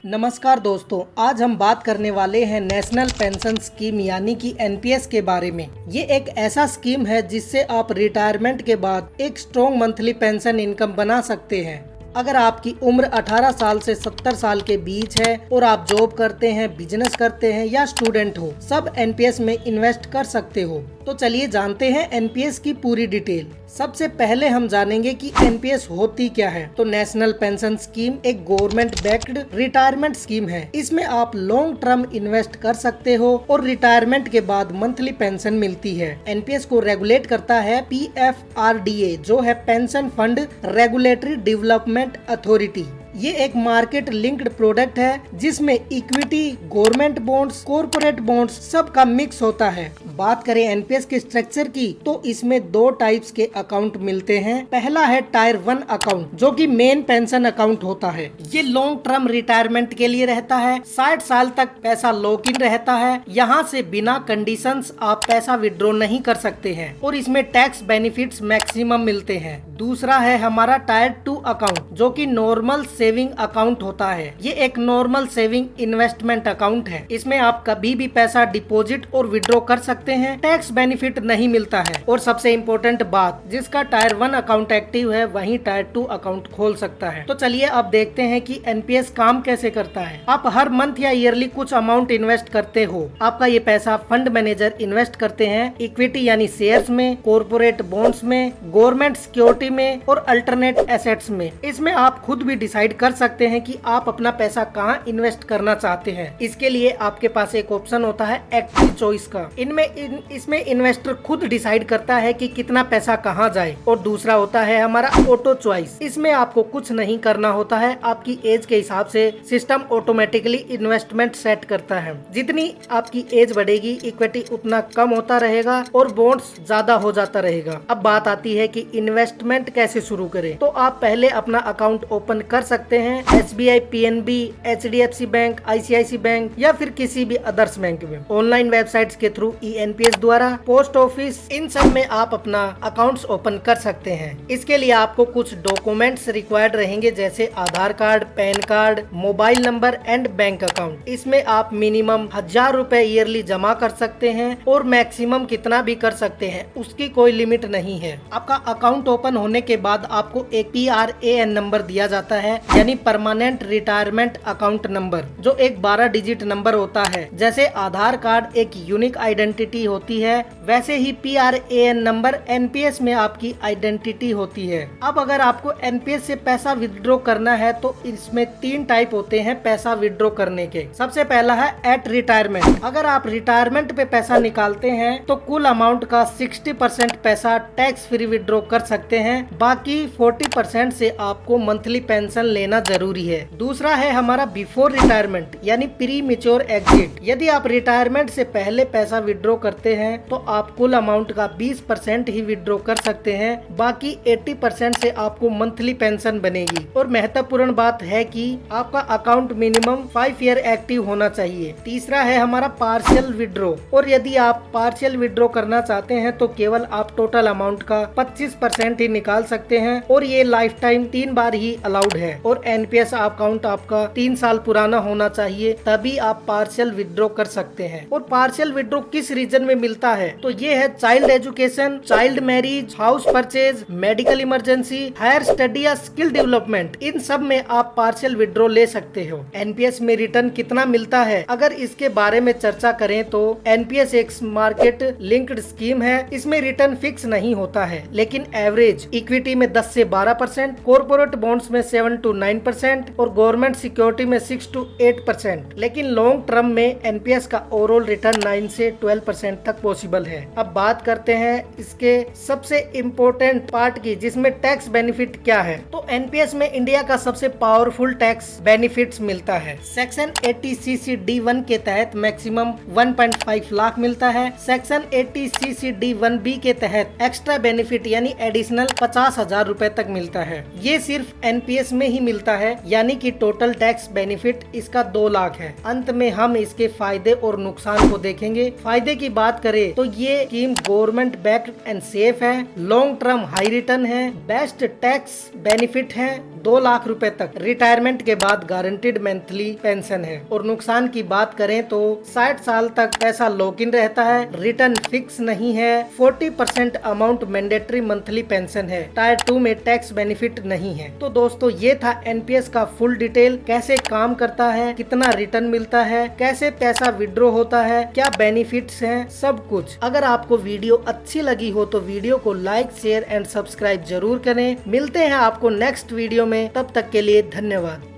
नमस्कार दोस्तों, आज हम बात करने वाले हैं नेशनल पेंशन स्कीम यानी कि एनपीएस के बारे में। ये एक ऐसा स्कीम है जिससे आप रिटायरमेंट के बाद एक स्ट्रॉन्ग मंथली पेंशन इनकम बना सकते हैं। अगर आपकी उम्र 18 साल से 70 साल के बीच है और आप जॉब करते हैं, बिजनेस करते हैं या स्टूडेंट हो, सब एनपीएस में इन्वेस्ट कर सकते हो। तो चलिए जानते हैं एनपीएस की पूरी डिटेल। सबसे पहले हम जानेंगे कि एनपीएस होती क्या है। तो नेशनल पेंशन स्कीम एक गवर्नमेंट बैक्ड रिटायरमेंट स्कीम है। इसमें आप लॉन्ग टर्म इन्वेस्ट कर सकते हो और रिटायरमेंट के बाद मंथली पेंशन मिलती है। एनपीएस को रेगुलेट करता है पीएफआरडीए, जो है pension fund regulatory development authority. ये एक मार्केट लिंक्ड प्रोडक्ट है जिसमें equity, government bonds, corporate bonds सब का मिक्स होता है। बात करें एनपीएस के स्ट्रक्चर की, तो इसमें दो टाइप्स के अकाउंट मिलते हैं। पहला है टायर 1 अकाउंट, जो कि मेन पेंशन अकाउंट होता है। ये लॉन्ग टर्म रिटायरमेंट के लिए रहता है। 60 साल तक पैसा लॉक इन रहता है। यहाँ से बिना कंडीशंस आप पैसा विड्रॉ नहीं कर सकते हैं और इसमें टैक्स बेनिफिट्स मैक्सिमम मिलते हैं। दूसरा है हमारा टायर 2 अकाउंट, जो कि नॉर्मल सेविंग अकाउंट होता है। ये एक नॉर्मल सेविंग इन्वेस्टमेंट अकाउंट है। इसमें आप कभी भी पैसा डिपॉजिट और विड्रॉ कर सकते हैं। टैक्स बेनिफिट नहीं मिलता है। और सबसे इम्पोर्टेंट बात, जिसका टायर 1 अकाउंट एक्टिव है वही टायर 2 अकाउंट खोल सकता है। तो चलिए अब देखते हैं कि एनपीएस काम कैसे करता है। आप हर मंथ या ईयरली कुछ अमाउंट इन्वेस्ट करते हो। आपका ये पैसा फंड मैनेजर इन्वेस्ट करते हैं इक्विटी यानी शेयर्स में, कॉर्पोरेट बॉन्ड्स में, गवर्नमेंट सिक्योरिटी में और अल्टरनेट एसेट्स में। इसमें आप खुद भी डिसाइड कर सकते हैं कि आप अपना पैसा कहाँ इन्वेस्ट करना चाहते हैं। इसके लिए आपके पास एक ऑप्शन होता है एक्टिव चॉइस का। इसमें इन्वेस्टर खुद डिसाइड करता है कि कितना पैसा कहाँ जाए। और दूसरा होता है हमारा ऑटो चॉइस। इसमें आपको कुछ नहीं करना होता है। आपकी एज के हिसाब से सिस्टम ऑटोमेटिकली इन्वेस्टमेंट सेट करता है। जितनी आपकी एज बढ़ेगी, इक्विटी उतना कम होता रहेगा और बॉन्ड्स ज्यादा हो जाता रहेगा। अब बात आती है कि इन्वेस्टमेंट कैसे शुरू करें। तो आप पहले अपना अकाउंट ओपन कर सकते हैं SBI, PNB, HDFC bank, ICICI bank या फिर किसी भी अदर्स बैंक में। ऑनलाइन वेबसाइट्स के थ्रू ईएनपीएस द्वारा, पोस्ट ऑफिस, इन सब में आप अपना अकाउंट्स ओपन कर सकते हैं। इसके लिए आपको कुछ डॉक्यूमेंट्स रिक्वायर्ड रहेंगे, जैसे Aadhaar card, PAN card, mobile number and bank account. इसमें आप मिनिमम 1000 रुपए ईयरली जमा कर सकते हैं और मैक्सिमम कितना भी कर सकते हैं, उसकी कोई लिमिट नहीं है। आपका अकाउंट ओपन होने के बाद आपको एक PRAN नंबर दिया जाता है, यानी परमानेंट रिटायरमेंट अकाउंट नंबर, जो एक 12 डिजिट नंबर होता है। जैसे आधार कार्ड एक यूनिक आइडेंटिटी होती है, वैसे ही PRAN नंबर एनपीएस में आपकी आइडेंटिटी होती है। अब अगर आपको एनपीएस से पैसा विड्रॉ करना है तो इसमें 3 टाइप होते हैं पैसा विड्रॉ करने के। सबसे पहला है एट रिटायरमेंट। अगर आप रिटायरमेंट पे पैसा निकालते हैं तो कुल अमाउंट का 60% पैसा टैक्स फ्री विड्रॉ कर सकते हैं। बाकी 40% से आपको मंथली पेंशन लेना जरूरी है। दूसरा है हमारा बिफोर रिटायरमेंट यानी प्री मैच्योर एग्जिट। यदि आप रिटायरमेंट से पहले पैसा विड्रॉ करते हैं तो आप कुल अमाउंट का 20% ही विड्रॉ कर सकते हैं। बाकी 80% से आपको मंथली पेंशन बनेगी। और महत्वपूर्ण बात है कि आपका अकाउंट मिनिमम 5 ईयर एक्टिव होना चाहिए। तीसरा है हमारा पार्शियल विड्रॉ। और यदि आप पार्शियल विड्रॉ करना चाहते हैं तो केवल आप टोटल अमाउंट का 25% ही निकाल सकते हैं और ये लाइफ टाइम 3 बार ही अलाउड है। और एनपीएस अकाउंट आपका 3 साल पुराना होना चाहिए, तभी आप पार्शियल विड्रॉ कर सकते हैं। और पार्शियल विड्रॉ किस रीजन में मिलता है, तो ये है child education, child marriage, house purchase, medical emergency, higher study या स्किल डेवलपमेंट। इन सब में आप पार्शियल विड्रॉ ले सकते हो। एनपीएस में रिटर्न कितना मिलता है, अगर इसके बारे में चर्चा करें तो एनपीएस एक मार्केट लिंक्ड स्कीम है। इसमें रिटर्न फिक्स नहीं होता है, लेकिन एवरेज इक्विटी में 10 से 12%, कॉर्पोरेट बॉन्ड्स में 7 to 9% और गवर्नमेंट सिक्योरिटी में 6 to 8%। लेकिन लॉन्ग टर्म में एनपीएस का ओवरऑल रिटर्न 9 से 12% तक पॉसिबल है। अब बात करते हैं इसके सबसे इम्पोर्टेंट पार्ट की, जिसमें टैक्स बेनिफिट क्या है। तो एनपीएस में इंडिया का सबसे पावरफुल टैक्स बेनिफिट्स मिलता है। सेक्शन 80CC(d)(1) के तहत मैक्सिमम 1.5 लाख मिलता है। सेक्शन 80CC(d)(1)(b) के तहत एक्स्ट्रा बेनिफिट यानी एडिशनल 50,000 रुपए तक मिलता है। ये सिर्फ एनपीएस में ही मिलता है, यानी कि टोटल टैक्स बेनिफिट इसका 2 लाख है। अंत में हम इसके फायदे और नुकसान को देखेंगे। फायदे की की बात करें तो ये scheme government backed and safe है, लॉन्ग टर्म हाई रिटर्न है, बेस्ट टैक्स बेनिफिट है, 2 लाख रुपए तक रिटायरमेंट के बाद गारंटीड मंथली पेंशन है। और नुकसान की बात करें तो 60 साल तक पैसा लॉक इन रहता है, रिटर्न फिक्स नहीं है, 40% अमाउंट मैंडेटरी मंथली पेंशन है, टायर 2 में टैक्स बेनिफिट नहीं है। तो दोस्तों ये था एनपीएस का फुल डिटेल, कैसे काम करता है, कितना रिटर्न मिलता है, कैसे पैसा विड्रॉ होता है, क्या बेनिफिट्स हैं, सब कुछ। अगर आपको वीडियो अच्छी लगी हो तो वीडियो को लाइक शेयर एंड सब्सक्राइब जरूर करें। मिलते हैं आपको नेक्स्ट वीडियो में, तब तक के लिए धन्यवाद।